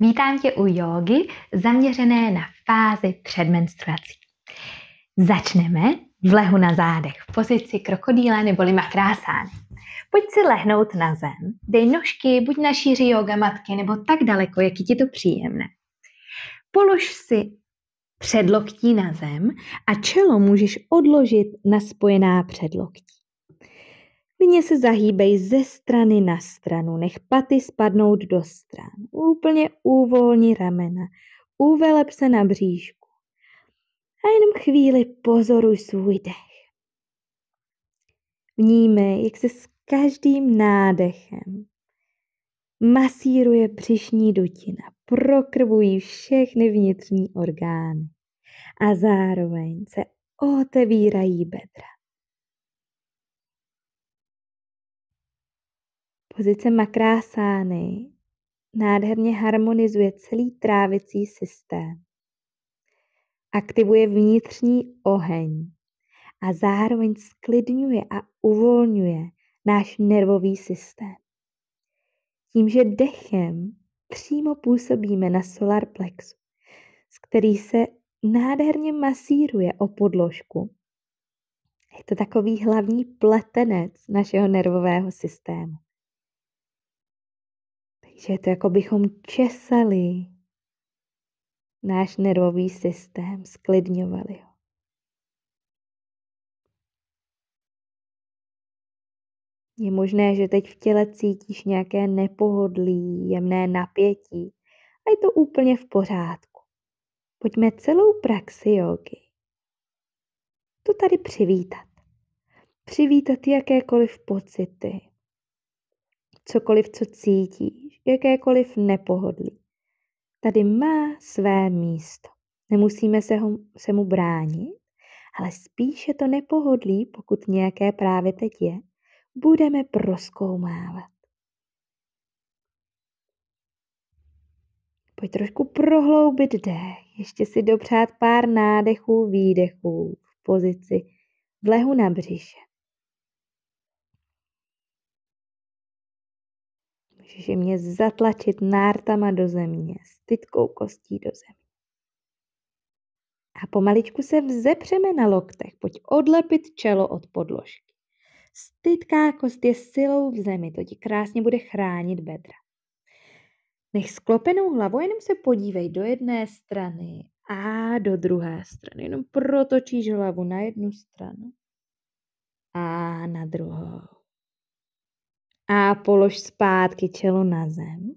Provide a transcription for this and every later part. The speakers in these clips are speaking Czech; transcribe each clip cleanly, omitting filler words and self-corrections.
Vítám tě u jógy zaměřené na fázi před menstruací. Začneme v lehu na zádech, v pozici krokodýla neboli makrásány. Pojď si lehnout na zem, dej nožky buď na šíři jóga matky nebo tak daleko, jak je ti to příjemné. Polož si předloktí na zem a čelo můžeš odložit na spojená předloktí. Klidně se zahýbej ze strany na stranu, nech paty spadnout do stran. Úplně uvolni ramena, uveleb se na bříšku a jenom chvíli pozoruj svůj dech. Vnímej, jak se s každým nádechem masíruje břišní dutina, prokrvují všechny vnitřní orgány a zároveň se otevírají bedra. Pozice makrásány nádherně harmonizuje celý trávicí systém. Aktivuje vnitřní oheň a zároveň sklidňuje a uvolňuje náš nervový systém. Tím, že dechem přímo působíme na solar plexus, z který se nádherně masíruje o podložku. Je to takový hlavní pletenec našeho nervového systému. Takže je to, jako bychom česali náš nervový systém, sklidňovali ho. Je možné, že teď v těle cítíš nějaké nepohodlí, jemné napětí a je to úplně v pořádku. Pojďme celou praxi jógy to tady přivítat. Přivítat jakékoliv pocity, cokoliv, co cítíš, jakékoliv nepohodlí. Tady má své místo. Nemusíme se mu bránit, ale spíše to nepohodlí, pokud nějaké právě teď je, budeme prozkoumávat. Pojď trošku prohloubit dech, ještě si dopřát pár nádechů, výdechů v pozici v lehu na břiše. Můžeš jemně zatlačit nártama do země, stytkou kostí do země. A pomaličku se vzepřeme na loktech, pojď odlepit čelo od podložky. Stytká kost je silou v zemi, to ti krásně bude chránit bedra. Nech sklopenou hlavu, jenom se podívej do jedné strany a do druhé strany. Jenom protočíš hlavu na jednu stranu a na druhou. A polož zpátky čelo na zem.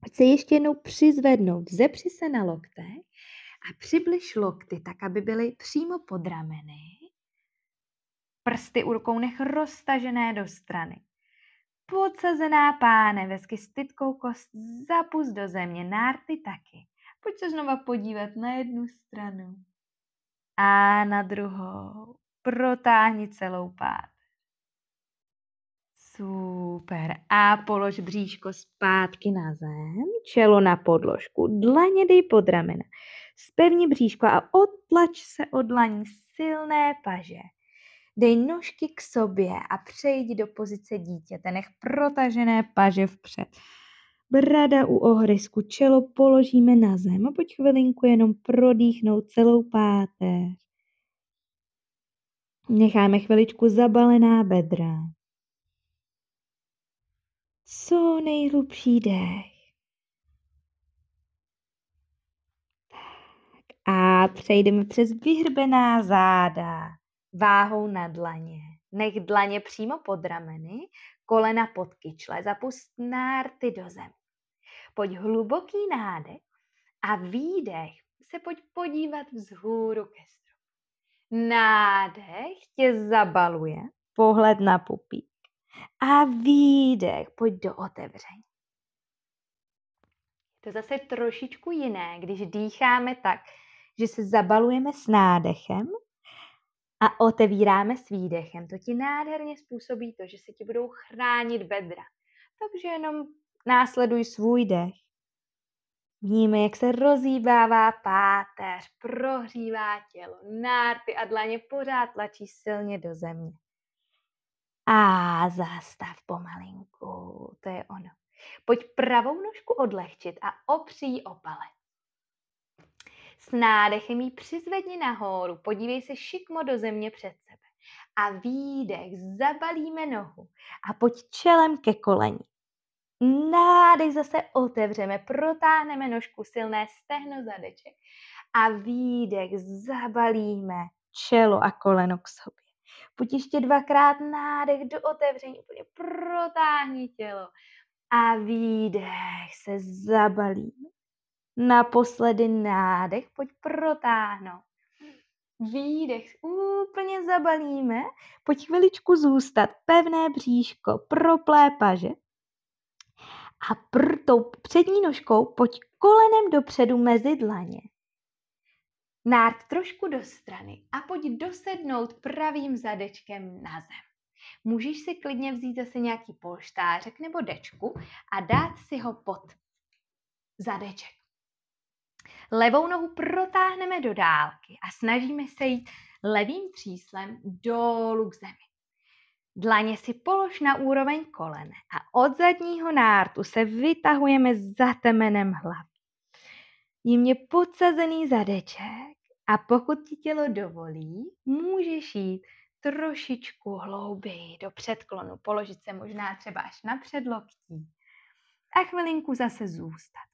Pojď se ještě jednou přizvednout, vzepři se na loktech a přibliž lokty tak, aby byly přímo pod rameny. Prsty u rukou nech roztažené do strany. Podsazená pánevesky s stytkou kost zapust do země, nárty taky. Pojď se znova podívat na jednu stranu a na druhou. Protáhni celou páteř. Super. A polož bříško zpátky na zem, čelo na podložku, dlaně dej pod ramena. Zpevni bříško a odtlač se od dlaní silné paže. Dej nožky k sobě a přejdi do pozice dítěte. Nech protažené paže vpřed. Brada u ohrysku, čelo položíme na zem a pojď chvilinku jenom prodýchnout celou páteř. Necháme chviličku zabalená bedra. Co nejhlubší dech. A přejdeme přes vyhrbená záda, váhou na dlaně. Nech dlaně přímo pod rameny, kolena pod kyčle, zapust nárty do země. Pojď hluboký nádech a výdech se pojď podívat vzhůru ke stropu. Nádech tě zabaluje, pohled na pupík. A výdech pojď do otevření. To zase trošičku jiné, když dýcháme tak, že se zabalujeme s nádechem a otevíráme s výdechem. To ti nádherně způsobí to, že se ti budou chránit bedra. Takže jenom následuj svůj dech. Vnímej, jak se rozhýbává páteř, prohřívá tělo, nárty a dlaně pořád tlačí silně do země. A zastav pomalinku, to je ono. Pojď pravou nožku odlehčit a opří o palec. S nádechem ji přizvedni nahoru, podívej se šikmo do země před sebe. A výdech, zabalíme nohu a pojď čelem ke koleni. Nádech zase otevřeme, protáhneme nožku, silné stehno, zadeček. A výdech, zabalíme čelo a koleno k sobě. Pojď ještě 2krát nádech do otevření, úplně protáhni tělo. A výdech, se zabalíme. Naposledy nádech, pojď protáhnout. Výdech, úplně zabalíme. Pojď chviličku zůstat, pevné bříško, proplé paže. A tou přední nožkou pojď kolenem dopředu mezi dlaně. Nárt trošku do strany a pojď dosednout pravým zadečkem na zem. Můžeš si klidně vzít zase nějaký polštářek nebo dečku a dát si ho pod zadeček. Levou nohu protáhneme do dálky a snažíme se jít levým tříslem dolů k zemi. Dlaně si polož na úroveň kolene a od zadního nártu se vytahujeme za temenem hlavy. Jemně podsazený zadeček a pokud ti tělo dovolí, můžeš jít trošičku hlouběji do předklonu, položit se možná třeba až na předloktí a chvilinku zase zůstat.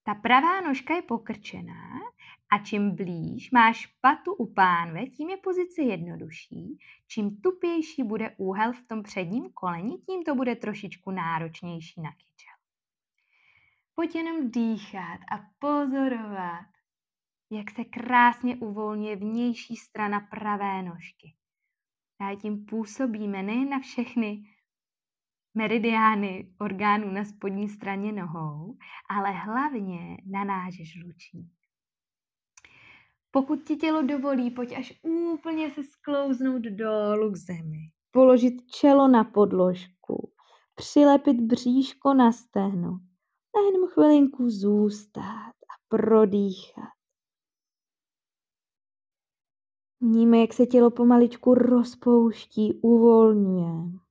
Ta pravá nožka je pokrčená a čím blíž máš patu u pánve, tím je pozice jednodušší. Čím tupější bude úhel v tom předním koleni, tím to bude trošičku náročnější na kyčel. Pojď jenom dýchat a pozorovat, jak se krásně uvolňuje vnější strana pravé nožky. A tím působíme nejen na všechny meridiány orgánů na spodní straně nohou, ale hlavně na náš žlučník. Pokud ti tělo dovolí, pojď až úplně se sklouznout dolů k zemi. Položit čelo na podložku, přilepit bříško na stehno a jenom chvilinku zůstat a prodýchat. Vníme, jak se tělo pomaličku rozpouští, uvolňuje.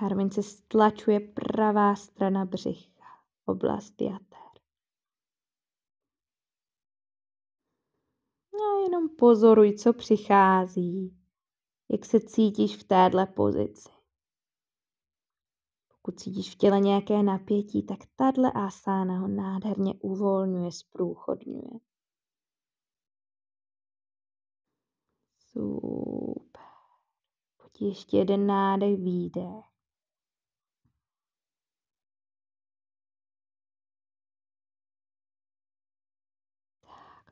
Zároveň se stlačuje pravá strana břicha, oblast jater. A jenom pozoruj, co přichází, jak se cítíš v téhle pozici. Pokud cítíš v těle nějaké napětí, tak tahle asána ho nádherně uvolňuje, zprůchodňuje. Super. Pojď ještě jeden nádech, výdech.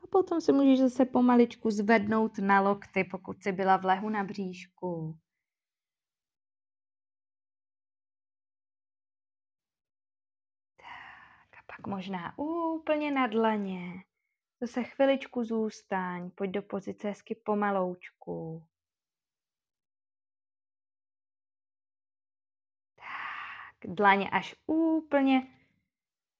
A potom se můžeš zase pomaličku zvednout na lokty, pokud jsi byla v lehu na bříšku. Tak a pak možná úplně na dlaně. Zase chviličku zůstaň, pojď do pozice hezky pomaloučku. Tak, dlaně až úplně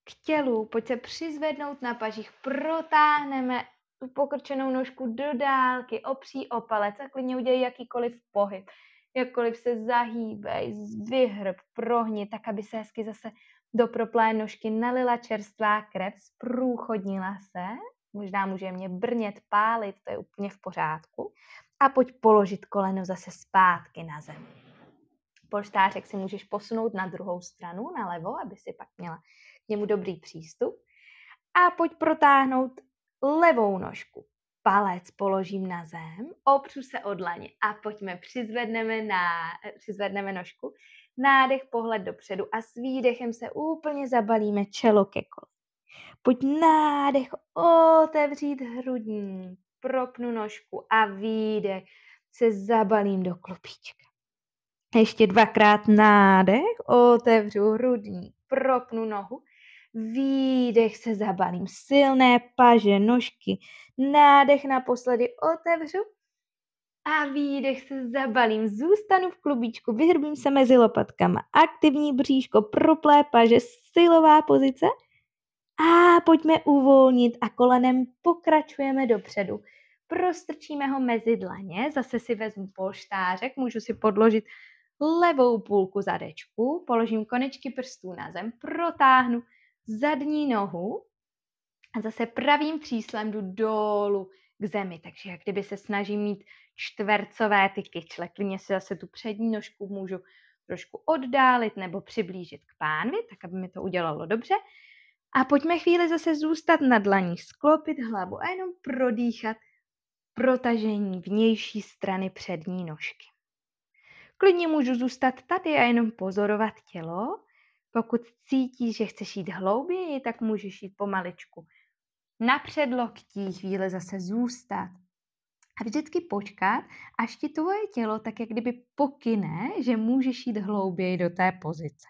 k tělu, pojď se přizvednout na pažích, protáhneme tu pokrčenou nožku do dálky, opří o palec a klidně udělej jakýkoliv pohyb, jakkoliv se zahýbej, vyhrb, prohni, tak aby se hezky zase do proplé nožky nalila čerstvá krev, zprůchodnila se, možná může mě brnět, pálit, to je úplně v pořádku. A pojď položit koleno zase zpátky na zem. Polštářek si můžeš posunout na druhou stranu, na levo, aby si pak měla k němu dobrý přístup. A pojď protáhnout levou nožku. Palec položím na zem, opřu se o dlaně a pojďme, přizvedneme nožku. Nádech, pohled dopředu a s výdechem se úplně zabalíme čelo ke kolu. Pojď nádech otevřít hrudník, propnu nožku a výdech se zabalím do klubíčka. Ještě 2krát nádech, otevřu hrudník, propnu nohu, výdech se zabalím, silné paže, nožky, nádech naposledy otevřu a výdech se zabalím, zůstanu v klubíčku, vyhrbím se mezi lopatkama, aktivní bříško, proplé paže, silová pozice a pojďme uvolnit a kolenem pokračujeme dopředu. Prostrčíme ho mezi dlaně, zase si vezmu polštářek, můžu si podložit levou půlku zadečku, položím konečky prstů na zem, protáhnu zadní nohu a zase pravým tříslem jdu dolů k zemi. Takže jak kdyby se snažím mít čtvercové ty kyčle. Klidně si zase tu přední nožku můžu trošku oddálit nebo přiblížit k pánvi, tak aby mi to udělalo dobře. A pojďme chvíli zase zůstat na dlaních, sklopit hlavu a jenom prodýchat protažení vnější strany přední nožky. Klidně můžu zůstat tady a jenom pozorovat tělo. Pokud cítíš, že chceš jít hlouběji, tak můžeš jít pomaličku na předloktí, chvíli zase zůstat. A vždycky počkat, až ti tvoje tělo tak jak kdyby pokyne, že můžeš jít hlouběji do té pozice.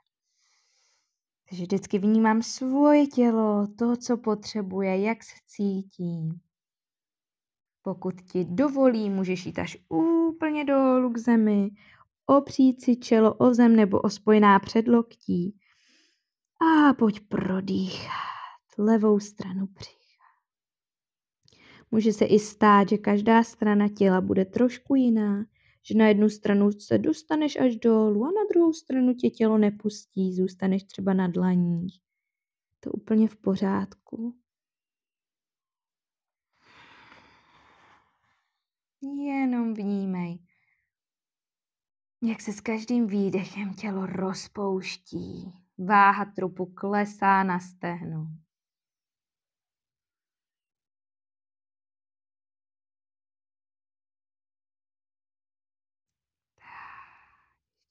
Takže vždycky vnímám svoje tělo, to, co potřebuje, jak se cítí. Pokud ti dovolí, můžeš jít až úplně dolů k zemi, opřít si čelo o zem nebo o spojená předloktí a pojď prodýchat levou stranu břicha. Může se i stát, že každá strana těla bude trošku jiná, že na jednu stranu se dostaneš až dolů a na druhou stranu tě tělo nepustí, zůstaneš třeba na dlaních. To úplně v pořádku. Jenom vnímej, jak se s každým výdechem tělo rozpouští. Váha trupu klesá na stehno.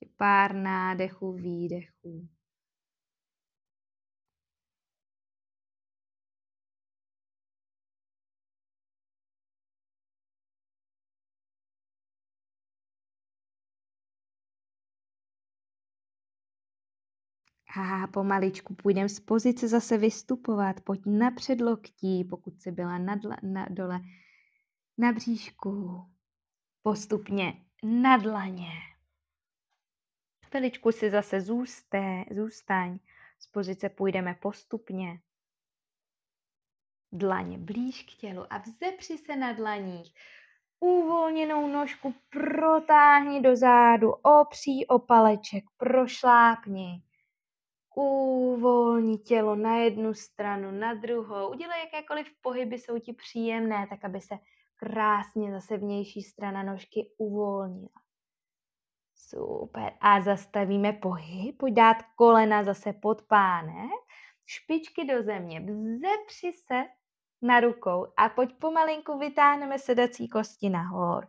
Ještě pár nádechů, výdechů. A pomaličku půjdeme z pozice zase vystupovat. Pojď na předloktí, pokud jsi byla dole na bříšku. Postupně na dlaně. Chviličku si zase zůstaň. Z pozice půjdeme postupně. Dlaně blíž k tělu a vzepři se na dlaních. Uvolněnou nožku protáhni do zádu, opří o paleček, prošlápni. Uvolni tělo na jednu stranu, na druhou. Udělej jakékoliv pohyby, jsou ti příjemné, tak aby se krásně zase vnější strana nožky uvolnila. Super. A zastavíme pohyb. Pojď dát kolena zase pod pánek, špičky do země, vzepři se na rukou a pojď pomalinku vytáhneme sedací kosti nahoru.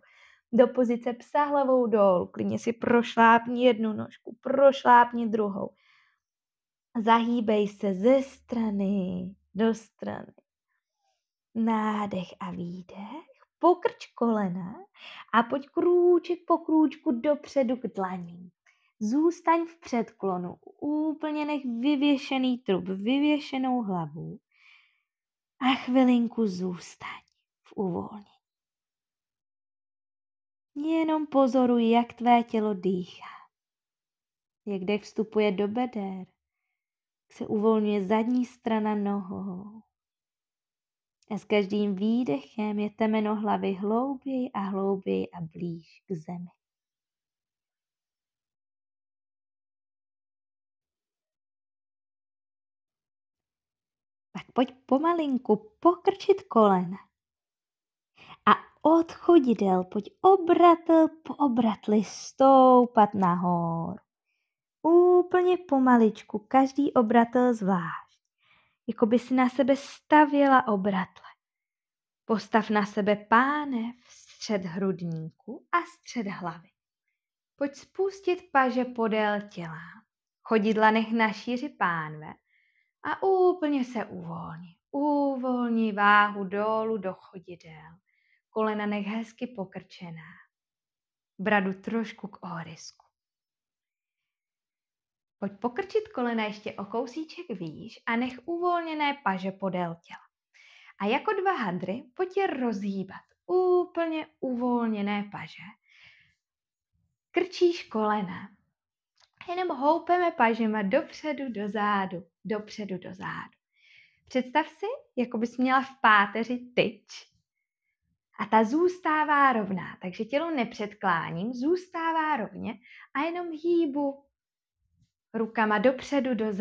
Do pozice psa hlavou dolů. Klidně si prošlápni jednu nožku, prošlápni druhou. Zahýbej se ze strany do strany. Nádech a výdech. Pokrč kolena a pojď krůček po krůčku dopředu k dlaním. Zůstaň v předklonu. Úplně nech vyvěšený trup, vyvěšenou hlavu. A chvilinku zůstaň v uvolnění. Jenom pozoruj, jak tvé tělo dýchá. Jak dech vstupuje do beder. Jak se uvolňuje zadní strana nohou. A s každým výdechem je temeno hlavy hlouběji a hlouběji a blíž k zemi. Tak pojď pomalinku pokrčit kolena. A od chodidel pojď obratel po obratli stoupat nahoru. Úplně pomaličku, každý obratel zvlášť. Jako by si na sebe stavěla obratle. Postav na sebe pánev, střed hrudníku a střed hlavy. Pojď spustit paže podél těla. Chodidla nech na šíři pánve a úplně se uvolni. Uvolni váhu dolů do chodidel. Kolena nech hezky pokrčená. Bradu trošku k ohrisku. Pojď pokrčit kolena ještě o kousíček výš a nech uvolněné paže podél těla. A jako 2 hadry pojď je rozhýbat. Úplně uvolněné paže. Krčíš kolena. Jenom houpeme pažema dopředu, do zádu, dopředu, do zádu. Představ si, jako bys měla v páteři tyč. A ta zůstává rovná, takže tělo nepředkláním, zůstává rovně a jenom hýbu rukama dopředu, do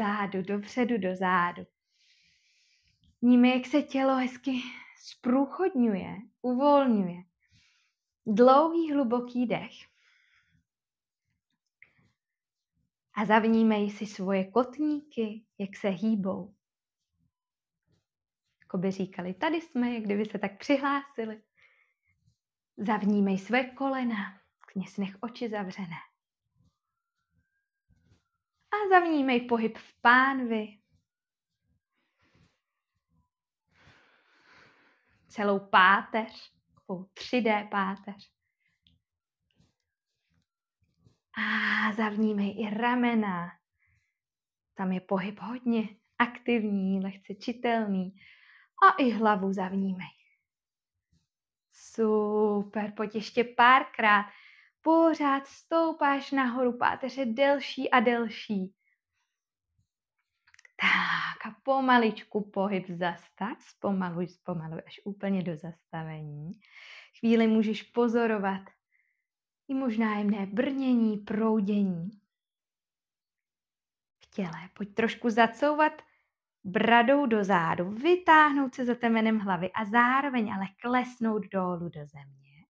zádu. Vníme, jak se tělo hezky zprůchodňuje, uvolňuje. Dlouhý, hluboký dech. A zavnímej si svoje kotníky, jak se hýbou. Jako by říkali, tady jsme, jak kdyby se tak přihlásili. Zavnímej své kolena, klidně si nech oči zavřené. A zavnímej pohyb v pánvi. Celou páteř, takovou 3D páteř. A zavnímej i ramena. Tam je pohyb hodně aktivní, lehce čitelný. A i hlavu zavnímej. Super, pojď ještě párkrát. Pořád stoupáš nahoru, páteř je delší a delší. Tak a pomaličku pohyb zastav, zpomaluj až úplně do zastavení. Chvíli můžeš pozorovat i možná jemné brnění, proudění v těle. Pojď trošku zacouvat bradou do zádu, vytáhnout se za temenem hlavy a zároveň ale klesnout dolů do země.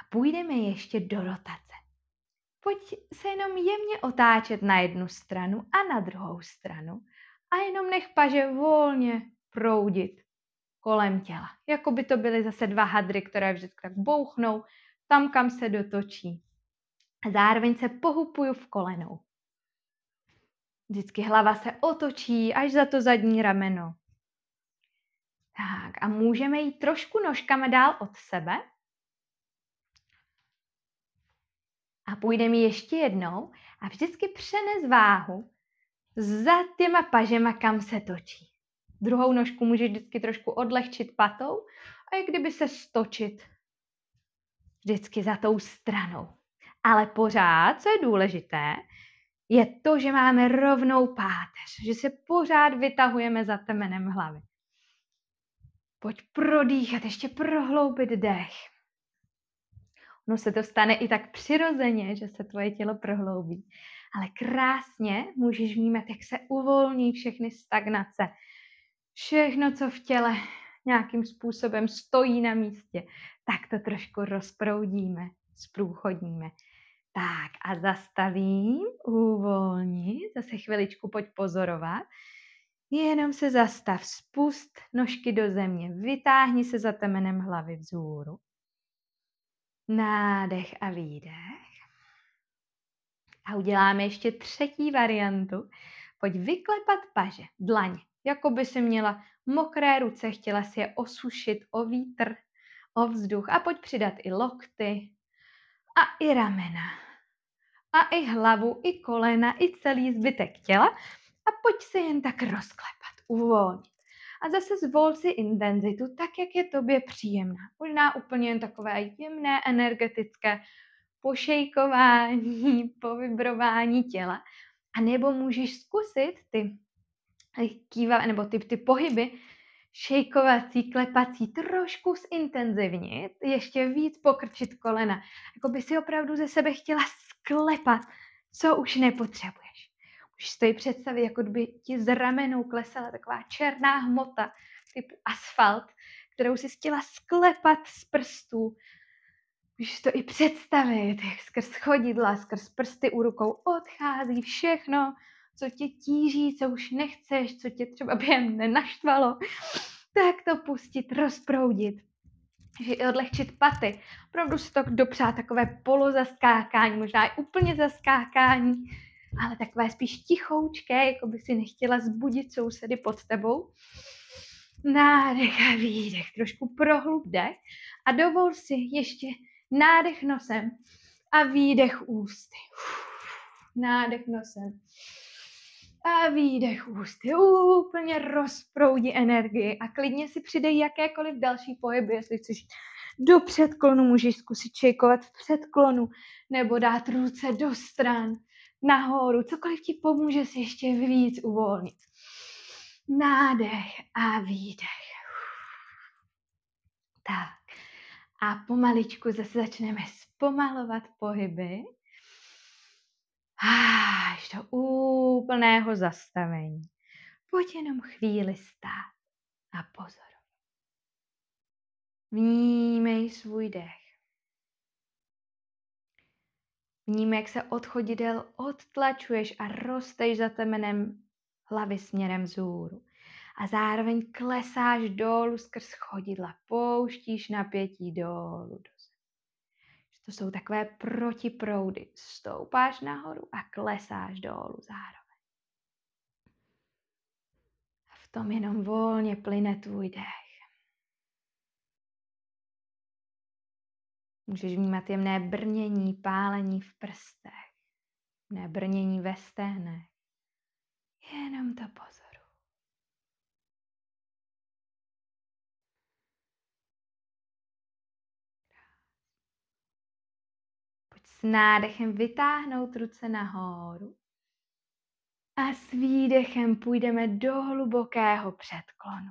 A půjdeme ještě do rotace. Pojď se jenom jemně otáčet na jednu stranu a na druhou stranu a jenom nech paže volně proudit kolem těla. Jako by to byly zase 2 hadry, které vždycky tak bouchnou tam, kam se dotočí. A zároveň se pohupuju v kolenou. Vždycky hlava se otočí až za to zadní rameno. Tak a můžeme jít trošku nožkama dál od sebe. A půjdeme ještě jednou a vždycky přenes váhu za těma pažema, kam se točí. Druhou nožku můžeš vždycky trošku odlehčit patou a jak kdyby se stočit vždycky za tou stranou. Ale pořád, co je důležité, je to, že máme rovnou páteř, že se pořád vytahujeme za temenem hlavy. Pojď prodýchat, ještě prohloubit dech. No se to stane i tak přirozeně, že se tvoje tělo prohloubí. Ale krásně můžeš vnímat, jak se uvolní všechny stagnace. Všechno, co v těle nějakým způsobem stojí na místě, tak to trošku rozproudíme, zprůchodníme. Tak a zastavím, uvolni, zase chviličku pojď pozorovat. Jenom se zastav, spust nožky do země, vytáhni se za temenem hlavy vzhůru. Nádech a výdech. A uděláme ještě 3. variantu. Pojď vyklepat paže, dlaně, jako by si měla mokré ruce, chtěla si je osušit o vítr, o vzduch. A pojď přidat i lokty a i ramena. A i hlavu, i kolena, i celý zbytek těla. A pojď se jen tak rozklepat, uvolnit. A zase zvol si intenzitu, tak jak je tobě příjemná. Možná úplně jen takové jemné, energetické pošejkování, povibrování těla. A nebo můžeš zkusit ty pohyby šejkovací, klepací trošku zintenzivnit, ještě víc pokrčit kolena. Jako by si opravdu ze sebe chtěla sklepat, co už nepotřebuješ. Můžeš si to představit, jako kdyby ti z ramenou klesala taková černá hmota typu asfalt, kterou si chtěla sklepat z prstů. Můžeš to i představit, jak skrz chodidla, skrz prsty u rukou odchází všechno, co tě tíží, co už nechceš, co tě třeba během dne naštvalo, tak to pustit, rozproudit. Že i odlehčit paty. Opravdu si to dopřát takové polozaskákání, možná i úplně zaskákání, ale takové spíš tichoučké, jako by si nechtěla zbudit sousedy pod tebou. Nádech a výdech, trošku prohlub dech a dovol si ještě nádech nosem a výdech ústy. Nádech nosem a výdech ústy. Úplně rozproudí energii a klidně si přidej jakékoliv další pohyby, jestli chceš do předklonu, můžeš zkusit šejkovat v předklonu nebo dát ruce do stran, nahoru, cokoliv ti pomůže si ještě víc uvolnit. Nádech a výdech. Tak. A pomaličku zase začneme zpomalovat pohyby. Až do úplného zastavení. Pojď jenom chvíli stát a pozor. Vnímej svůj dech. Vnímej, jak se od chodidel odtlačuješ a rosteš za temenem hlavy směrem vzhůru. A zároveň klesáš dolů skrz chodidla, pouštíš napětí dolů do zemi. To jsou takové protiproudy. Stoupáš nahoru a klesáš dolů zároveň. A v tom jenom volně plyne tvůj dech. Můžeš vnímat jemné brnění, pálení v prstech, jemné brnění ve stehnech. Jenom to pozoruj. Pojď s nádechem vytáhnout ruce nahoru a s výdechem půjdeme do hlubokého předklonu.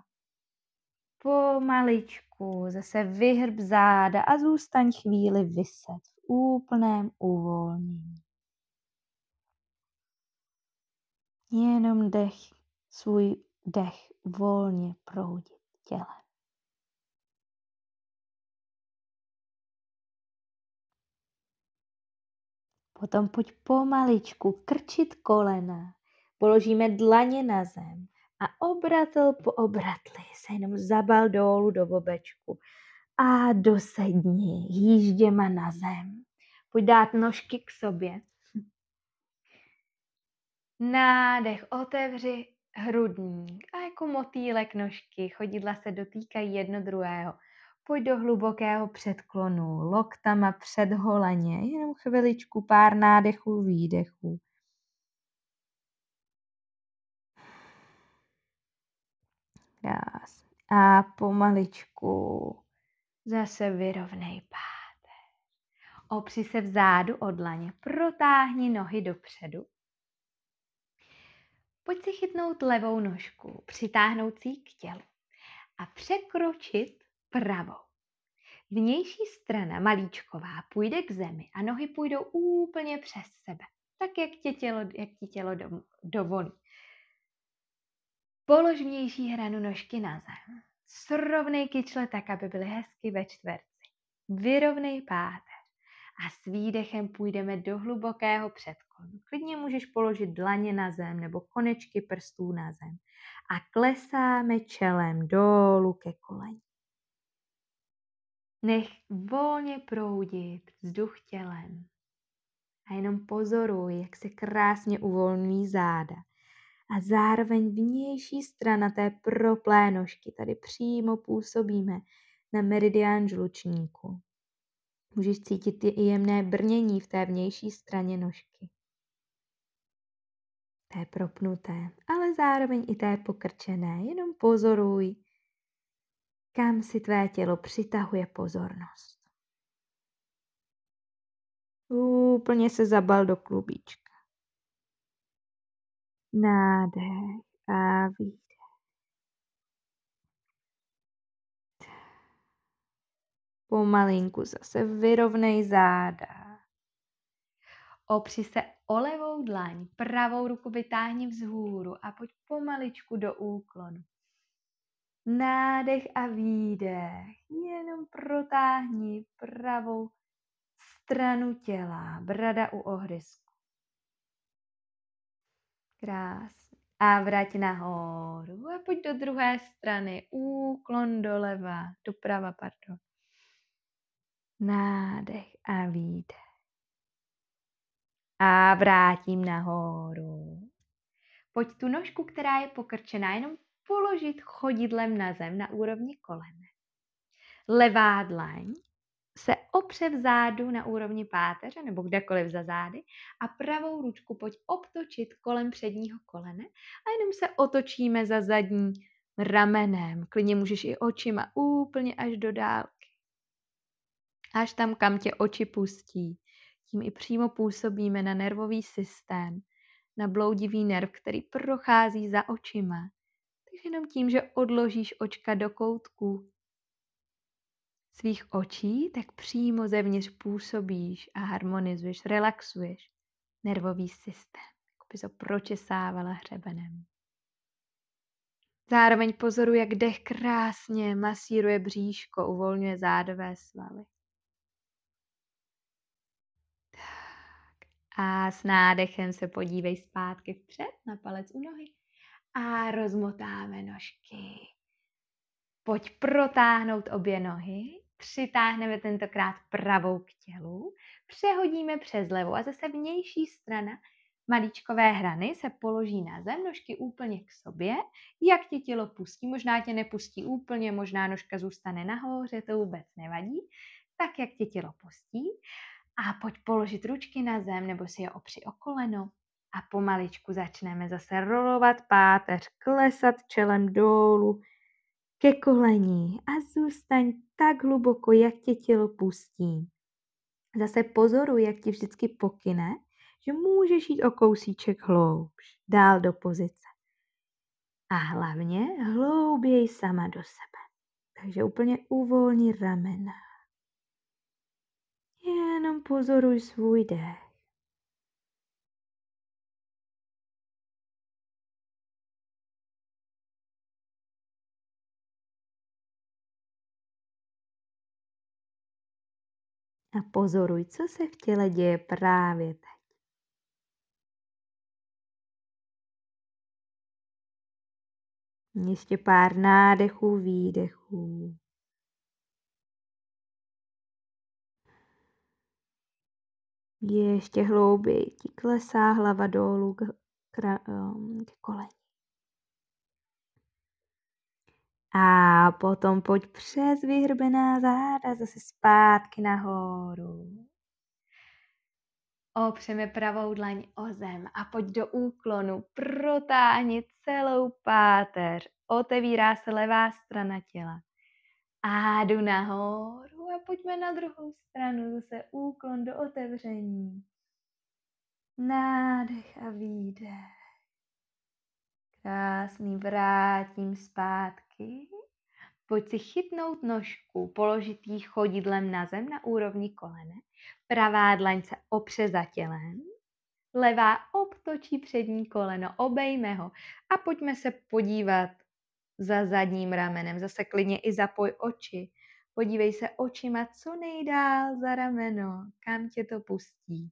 Pomaličku zase vyhrb záda a zůstaň chvíli viset v úplném uvolnění. Jenom svůj dech volně proudit tělem. Potom pojď pomaličku krčit kolena, položíme dlaně na zem a obratel po obratli se jenom zabal dolů do bobečku a dosedni jížděma na zem. Pojď dát nožky k sobě. Nádech, otevři hrudník a jako motýlek nožky, chodidla se dotýkají jedno druhého. Pojď do hlubokého předklonu, loktama před holeně, jenom chviličku, pár nádechů, výdechů. Krásně. A pomaličku zase vyrovnej páteř. Opři se vzadu o dlaně, protáhni nohy dopředu. Pojď si chytnout levou nožku, přitáhnout si ji k tělu a překročit pravou. Vnější strana malíčková půjde k zemi a nohy půjdou úplně přes sebe, tak jak ti tělo dovolí. Polož vnější hranu nožky na zem. Srovnej kyčle tak, aby byly hezky ve čtverci. Vyrovnej páteř a s výdechem půjdeme do hlubokého předklonu. Klidně můžeš položit dlaně na zem nebo konečky prstů na zem. A klesáme čelem dolů ke koleni. Nech volně proudit vzduch tělem. A jenom pozoruj, jak se krásně uvolňují záda. A zároveň vnější strana té proplé nožky. Tady přímo působíme na meridián žlučníku. Můžeš cítit i jemné brnění v té vnější straně nožky. Té propnuté, ale zároveň i té pokrčené. Jenom pozoruj, kam si tvé tělo přitahuje pozornost. Úplně se zabal do klubíčka. Nádech a výdech. Pomalinku zase vyrovnej záda. Opři se o levou dlaň, pravou ruku vytáhni vzhůru a pojď pomaličku do úklonu. Nádech a výdech. Jenom protáhni pravou stranu těla, brada u ohrysku. Krásně. A vrať nahoru a pojď do druhé strany. Úklon doleva, doprava, pardon. Nádech a výdech. A vrátím nahoru. Pojď tu nožku, která je pokrčená, jenom položit chodidlem na zem na úrovni kolene. Levá dlaň se opře vzadu na úrovni páteře nebo kdekoliv za zády a pravou ručku pojď obtočit kolem předního kolene a jenom se otočíme za zadní ramenem. Klidně můžeš i očima úplně až do dálky. Až tam, kam tě oči pustí. Tím i přímo působíme na nervový systém, na bloudivý nerv, který prochází za očima. Takže jenom tím, že odložíš očka do koutku, svých očí, tak přímo zevnitř působíš a harmonizuješ, relaxuješ nervový systém, jako bys ho pročesávala hřebenem. Zároveň pozoruj, jak dech krásně masíruje bříško, uvolňuje zádové svaly. Tak. A s nádechem se podívej zpátky vpřed na palec u nohy a rozmotáme nožky. Pojď protáhnout obě nohy, přitáhneme tentokrát pravou k tělu, přehodíme přes levou a zase vnější strana malíčkové hrany se položí na zem, nožky úplně k sobě, jak tě tělo pustí, možná tě nepustí úplně, možná nožka zůstane nahoře, to vůbec nevadí, tak jak tě tělo pustí a pojď položit ručky na zem nebo si je opři o koleno a pomaličku začneme zase rolovat páteř, klesat čelem dolů ke kolení a zůstaň tak hluboko, jak tě tělo pustí. Zase pozoruj, jak ti vždycky pokyne, že můžeš jít o kousíček hloubš, dál do pozice. A hlavně hlouběji sama do sebe. Takže úplně uvolni ramena. Jenom pozoruj svůj dech. A pozoruj, co se v těle děje právě teď. Ještě pár nádechů, výdechů. Ještě hlouběji ti klesá hlava dolů k koleni. A potom pojď přes vyhrbená záda zase zpátky nahoru. Opřeme pravou dlaň o zem a pojď do úklonu, protáhni celou páteř, otevírá se levá strana těla. A jdu nahoru a pojďme na druhou stranu, zase úklon do otevření. Nádech a výdech. Krásný, vrátím zpátky. Pojď si chytnout nožku, položit ji chodidlem na zem na úrovni kolene. Pravá dlaň se opře za tělem. Levá obtočí přední koleno, obejme ho a pojďme se podívat za zadním ramenem. Zase klidně i zapoj oči. Podívej se očima co nejdál za rameno, kam tě to pustí.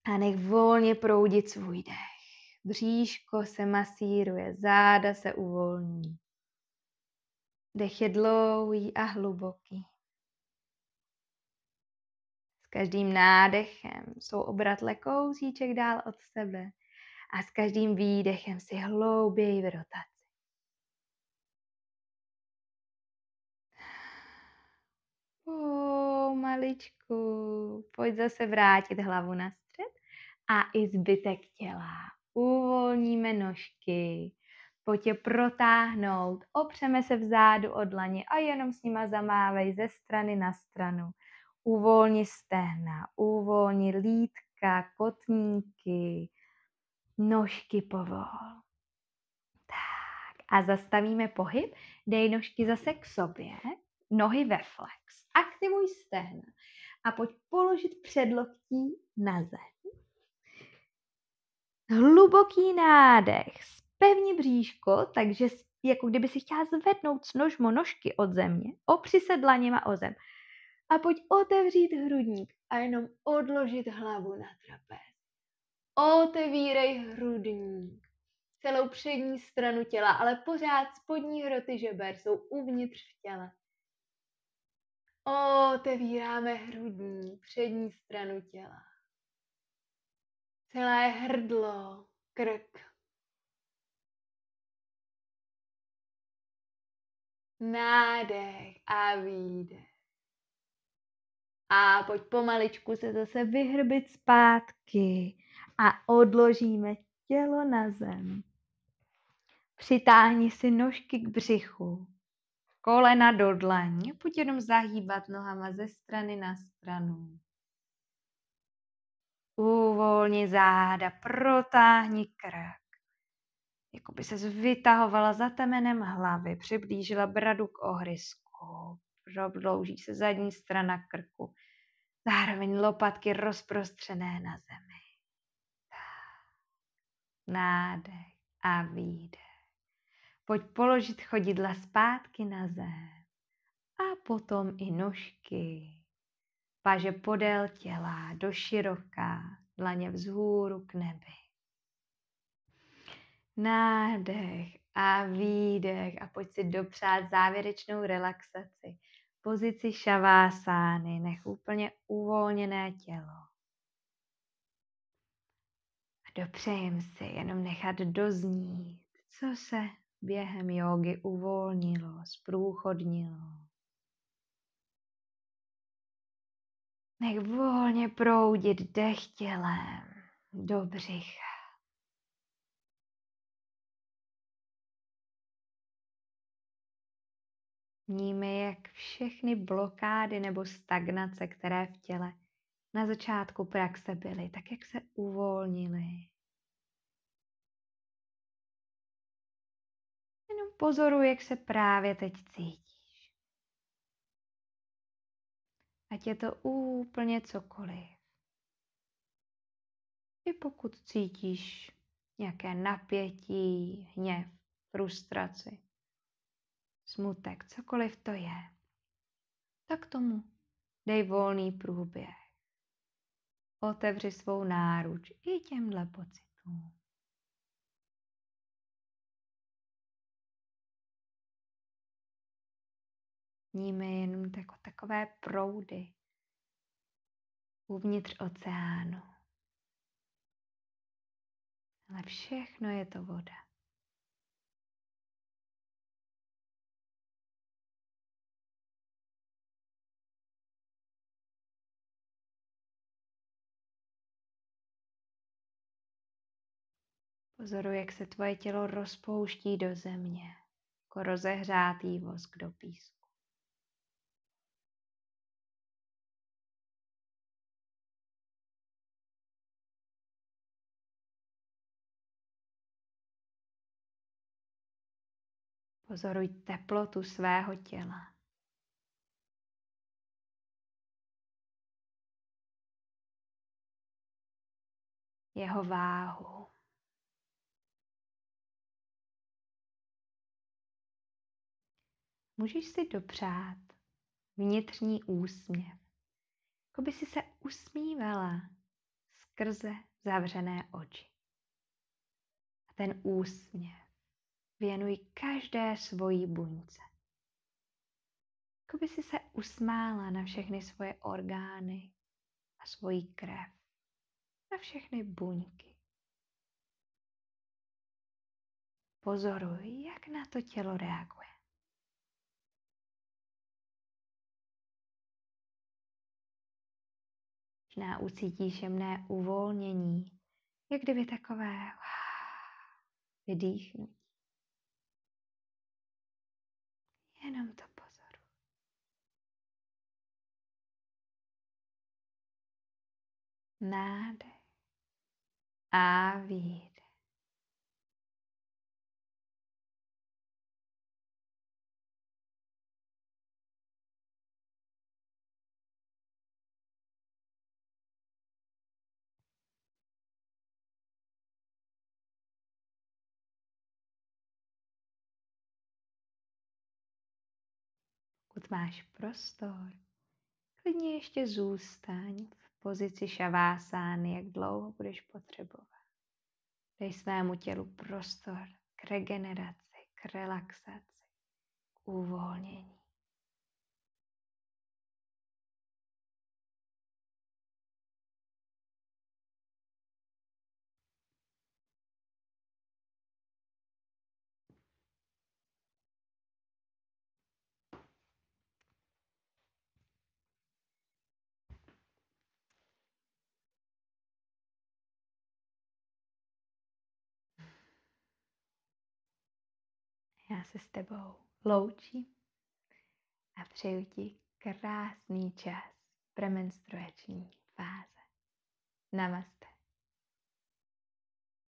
A nech volně proudit svůj dech. Bříško se masíruje, záda se uvolní. Dech je dlouhý a hluboký. S každým nádechem jsou obratle kousíček dál od sebe a s každým výdechem si hlouběji v rotaci. Maličku, pojď zase vrátit hlavu na střed a i zbytek těla. Uvolníme nožky, pojď je protáhnout, opřeme se vzadu o dlaně a jenom s nima zamávej ze strany na stranu. Uvolni stehna, uvolni lítka, kotníky, nožky povol. Tak a zastavíme pohyb, dej nožky zase k sobě, nohy ve flex, aktivuj stehna a pojď položit předloktí na zem. Hluboký nádech, zpevni bříško, takže jako kdyby si chtěla zvednout s nožmo nožky od země, opři se dlaněma o zem a pojď otevřít hrudník a jenom odložit hlavu na trapéz. Otevírej hrudník, celou přední stranu těla, ale pořád spodní hroty žeber jsou uvnitř v těle. Otevíráme hrudník, přední stranu těla. Celé hrdlo, krk. Nádech a výdech. A pojď pomaličku se zase vyhrbit zpátky a odložíme tělo na zem. Přitáhni si nožky k břichu, kolena do dlaní, pojď jenom zahýbat nohama ze strany na stranu. Uvolni záda, protáhni krk. Jako by ses vytahovala za temenem hlavy, přiblížila bradu k ohrysku. Prodlouží se zadní strana krku. Zároveň lopatky rozprostřené na zemi. Nádech a výdech. Pojď položit chodidla zpátky na zem. A potom i nožky. Paže podél těla, do široká, dlaně vzhůru k nebi. Nádech a výdech a pojď si dopřát závěrečnou relaxaci. Pozici šavásány, nech úplně uvolněné tělo. A dopřejím si jenom nechat doznít, co se během jógy uvolnilo, zprůchodnilo. Nech volně proudit dech tělem do břicha. Vnímej, jak všechny blokády nebo stagnace, které v těle na začátku praxe byly, tak jak se uvolnily. Jenom pozoruj, jak se právě teď cítíš. Ať je to úplně cokoliv. I pokud cítíš nějaké napětí, hněv, frustraci, smutek, cokoliv to je, tak tomu dej volný průběh. Otevři svou náruč i těmhle pocitům. Vnímej jenom jako takové proudy uvnitř oceánu. Ale všechno je to voda. Pozoruj, jak se tvoje tělo rozpouští do země, jako rozehřátý vosk do písku. Pozoruj teplotu svého těla. Jeho váhu. Můžeš si dopřát vnitřní úsměv, jako by si se usmívala skrze zavřené oči. A ten úsměv věnuj každé svojí buňce. Jako by si se usmála na všechny svoje orgány a svoji krev, na všechny buňky. Pozoruj, jak na to tělo reaguje. Možná ucítíš jemné uvolnění, jak kdyby takové vydýchnutí. Jenom to pozoruj. Nádech a výdech. Pokud máš prostor, klidně ještě zůstaň v pozici šavásány, jak dlouho budeš potřebovat. Dej svému tělu prostor k regeneraci, k relaxaci, k uvolnění. Já se s tebou loučím a přeju ti krásný čas premenstruační fáze. Namaste.